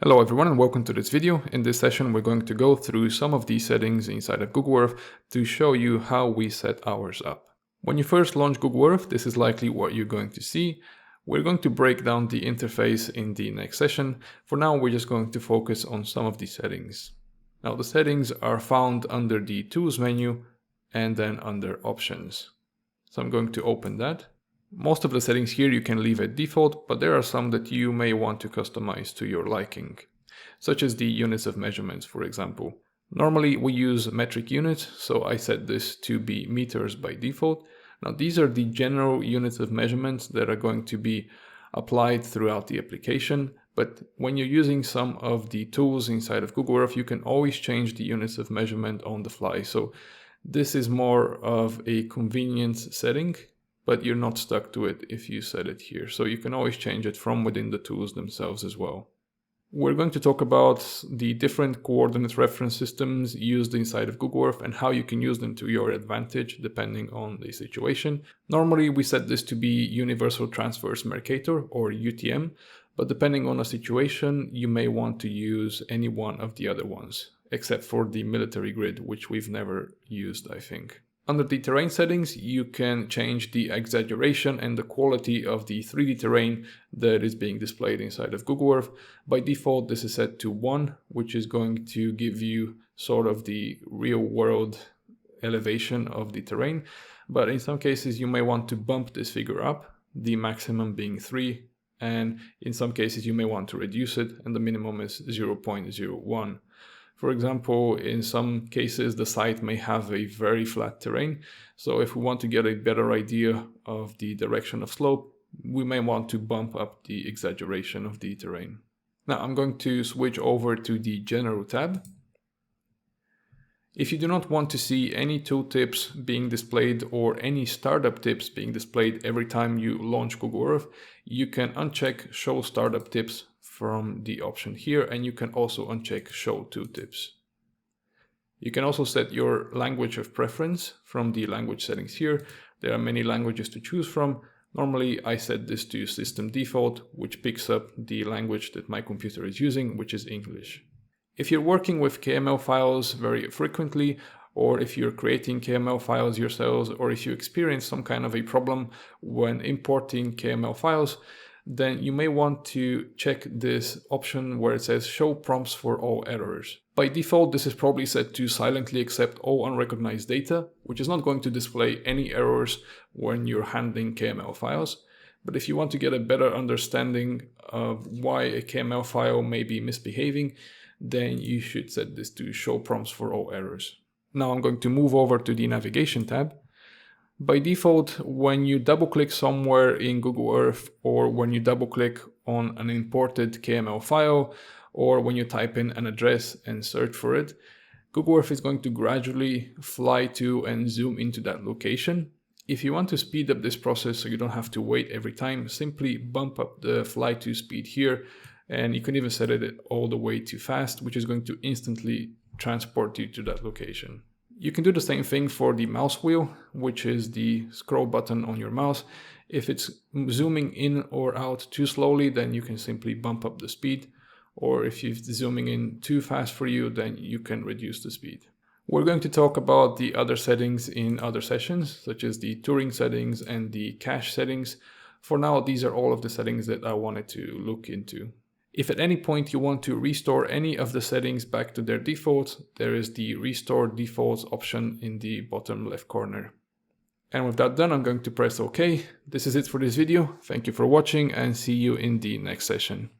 Hello everyone and welcome to this video. In this session we're going to go through some of these settings inside of Google Earth to show you how we set ours up. When you first launch Google Earth, this is likely what you're going to see. We're going to break down the interface in the next session. For now we're just going to focus on some of these settings. Now the settings are found under the Tools menu and then under Options. So I'm going to open that. Most of the settings here you can leave at default, but there are some that you may want to customize to your liking, such as the units of measurements, for example. Normally we use metric units, so I set this to be meters by default. Now these are the general units of measurements that are going to be applied throughout the application, but when you're using some of the tools inside of Google Earth, you can always change the units of measurement on the fly. So this is more of a convenience setting, but you're not stuck to it if you set it here. So you can always change it from within the tools themselves as well. We're going to talk about the different coordinate reference systems used inside of Google Earth and how you can use them to your advantage depending on the situation. Normally we set this to be Universal Transverse Mercator or UTM, but depending on a situation you may want to use any one of the other ones, except for the military grid, which we've never used, I think. Under the terrain settings, you can change the exaggeration and the quality of the 3D terrain that is being displayed inside of Google Earth. By default, this is set to 1, which is going to give you sort of the real world elevation of the terrain. But in some cases, you may want to bump this figure up, the maximum being 3, and in some cases you may want to reduce it, and the minimum is 0.01. For example, in some cases the site may have a very flat terrain, so if we want to get a better idea of the direction of slope, we may want to bump up the exaggeration of the terrain. Now I'm going to switch over to the General tab. If you do not want to see any tooltips being displayed or any startup tips being displayed every time you launch Google Earth, you can uncheck Show Startup Tips from the option here, and you can also uncheck Show Tooltips. You can also set your language of preference from the language settings here. There are many languages to choose from. Normally I set this to System Default, which picks up the language that my computer is using, which is English. If you're working with KML files very frequently, or if you're creating KML files yourselves, or if you experience some kind of a problem when importing KML files, then you may want to check this option where it says Show Prompts for All Errors. By default, this is probably set to silently accept all unrecognized data, which is not going to display any errors when you're handling KML files. But if you want to get a better understanding of why a KML file may be misbehaving, then you should set this to Show Prompts for All Errors. Now I'm going to move over to the Navigation tab. By default, when you double-click somewhere in Google Earth, or when you double-click on an imported KML file, or when you type in an address and search for it, Google Earth is going to gradually fly to and zoom into that location. If you want to speed up this process so you don't have to wait every time, simply bump up the fly to speed here, and you can even set it all the way to fast, which is going to instantly transport you to that location. You can do the same thing for the mouse wheel, which is the scroll button on your mouse. If it's zooming in or out too slowly, then you can simply bump up the speed. Or if it's zooming in too fast for you, then you can reduce the speed. We're going to talk about the other settings in other sessions, such as the touring settings and the cache settings. For now, these are all of the settings that I wanted to look into. If at any point you want to restore any of the settings back to their defaults, there is the Restore Defaults option in the bottom left corner. And with that done, I'm going to press OK. This is it for this video. Thank you for watching and see you in the next session.